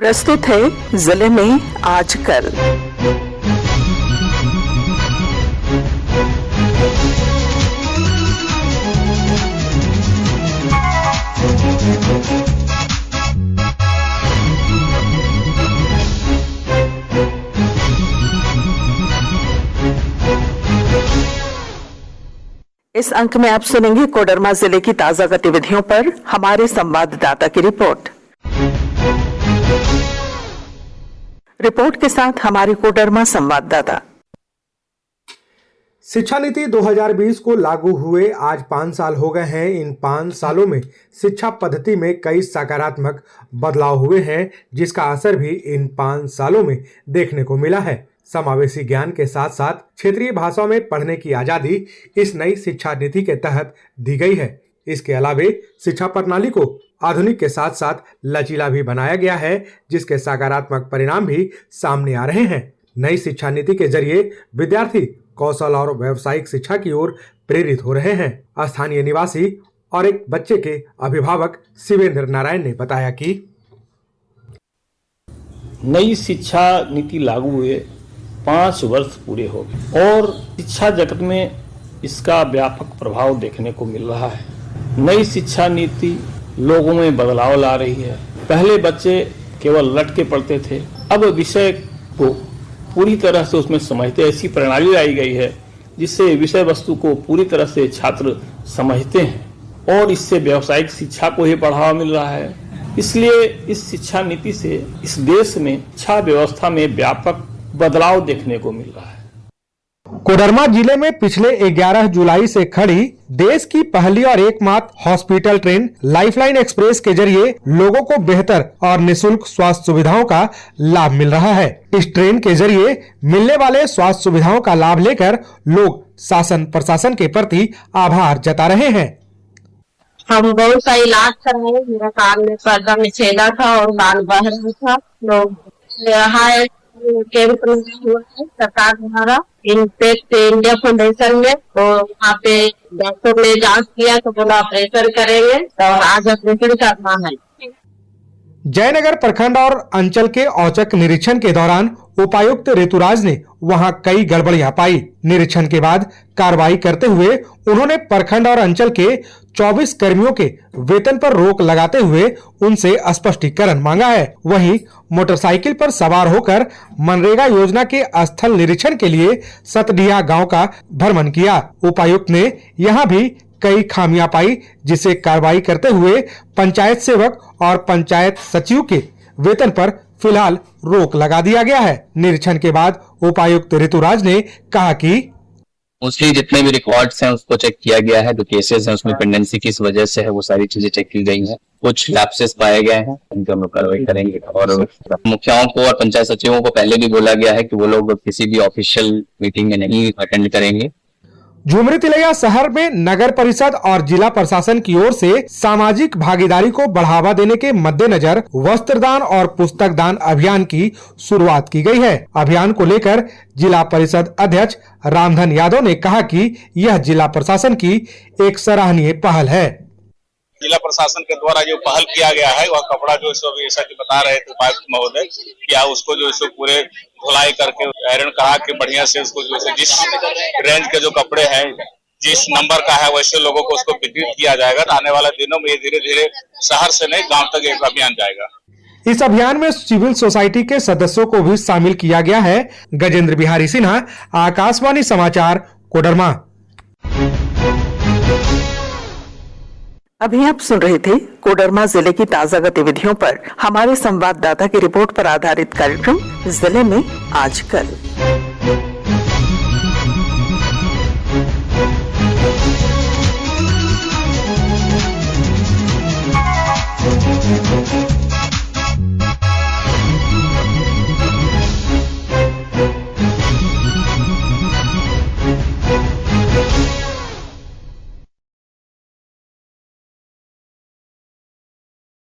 प्रस्तुत है जिले में आजकल। इस अंक में आप सुनेंगे कोडरमा जिले की ताजा गतिविधियों पर हमारे संवाददाता की रिपोर्ट के साथ हमारे कोडरमा संवाददाता। शिक्षा नीति 2020 को लागू हुए आज 5 साल हो गए हैं। इन 5 सालों में शिक्षा पद्धति में कई सकारात्मक बदलाव हुए हैं, जिसका असर भी इन 5 सालों में देखने को मिला है। समावेशी ज्ञान के साथ साथ क्षेत्रीय भाषाओं में पढ़ने की आजादी इस नई शिक्षा नीति के तहत दी गई है। इसके अलावे शिक्षा प्रणाली को आधुनिक के साथ साथ लचीला भी बनाया गया है, जिसके सकारात्मक परिणाम भी सामने आ रहे हैं। नई शिक्षा नीति के जरिए विद्यार्थी कौशल और व्यावसायिक शिक्षा की ओर प्रेरित हो रहे हैं। स्थानीय निवासी और एक बच्चे के अभिभावक शिवेंद्र नारायण ने बताया कि नई शिक्षा नीति लागू हुए 5 वर्ष पूरे हो गए और शिक्षा जगत में इसका व्यापक प्रभाव देखने को मिल रहा है। नई शिक्षा नीति लोगों में बदलाव ला रही है। पहले बच्चे केवल रट के पढ़ते थे, अब विषय को पूरी तरह से उसमें समझते, ऐसी प्रणाली लाई गई है जिससे विषय वस्तु को पूरी तरह से छात्र समझते हैं और इससे व्यावसायिक शिक्षा को ही बढ़ावा मिल रहा है। इसलिए इस शिक्षा नीति से इस देश में शिक्षा व्यवस्था में व्यापक बदलाव देखने को मिल रहा है। कोडरमा जिले में पिछले 11 जुलाई से खड़ी देश की पहली और एकमात्र हॉस्पिटल ट्रेन लाइफलाइन एक्सप्रेस के जरिए लोगों को बेहतर और निशुल्क स्वास्थ्य सुविधाओं का लाभ मिल रहा है। इस ट्रेन के जरिए मिलने वाले स्वास्थ्य सुविधाओं का लाभ लेकर लोग शासन प्रशासन के प्रति आभार जता रहे हैं। हम बहुत सा इलाज कराए, मेरा कान में पर्दा में छेदा था और कान बह रहा था। लोग यहाँ कैंप हुआ है सरकार द्वारा इनपेक्ट इंडिया फाउंडेशन में, तो वहाँ पे डॉक्टर ने जांच किया तो बोला ऑपरेशन करेंगे और आज ऑपरेशन करना है। जयनगर प्रखंड और अंचल के औचक निरीक्षण के दौरान उपायुक्त ऋतुराज ने वहां कई गड़बड़ियां पाई। निरीक्षण के बाद कार्रवाई करते हुए उन्होंने प्रखंड और अंचल के 24 कर्मियों के वेतन पर रोक लगाते हुए उनसे स्पष्टीकरण मांगा है। वहीं मोटरसाइकिल पर सवार होकर मनरेगा योजना के स्थल निरीक्षण के लिए सतडिया गांव का भ्रमण किया। उपायुक्त ने यहां भी कई खामियां पाई, जिसे कार्रवाई करते हुए पंचायत सेवक और पंचायत सचिव के वेतन पर फिलहाल रोक लगा दिया गया है। निरीक्षण के बाद उपायुक्त ऋतुराज ने कहा कि मोस्टली जितने भी रिकॉर्ड्स हैं उसको चेक किया गया है। जो केसेस हैं उसमें पेंडेंसी किस वजह से है वो सारी चीजें चेक की गई हैं। कुछ लैप्सेस पाए गए हैं, उनकी हम लोग कार्रवाई करेंगे। और मुखियाओं को और पंचायत सचिवों को पहले भी बोला गया है कि वो लोग किसी भी ऑफिशियल मीटिंग में नहीं अटेंड करेंगे। झुमरी तिलैया शहर में नगर परिषद और जिला प्रशासन की ओर से सामाजिक भागीदारी को बढ़ावा देने के मद्देनजर वस्त्रदान और पुस्तक दान अभियान की शुरुआत की गई है। अभियान को लेकर जिला परिषद अध्यक्ष रामधन यादव ने कहा कि यह जिला प्रशासन की एक सराहनीय पहल है। जिला प्रशासन के द्वारा जो पहल किया गया है वह कपड़ा जो जैसा कि बता रहे थे उपायुक्त महोदय, क्या उसको जो है पूरे धुलाई करके आयरन करा के बढ़िया से उसको जो जिस रेंज के जो कपड़े हैं जिस नंबर का है वैसे लोगों को उसको वितरित किया जाएगा। आने वाले दिनों में ये धीरे धीरे शहर से नहीं गांव तक एक अभियान जाएगा। इस अभियान में सिविल सोसाइटी के सदस्यों को भी शामिल किया गया है। गजेंद्र बिहारी सिन्हा, आकाशवाणी समाचार, कोडरमा। अभी आप सुन रहे थे कोडरमा जिले की ताजा गतिविधियों पर हमारे संवाददाता की रिपोर्ट पर आधारित कार्यक्रम जिले में आजकल।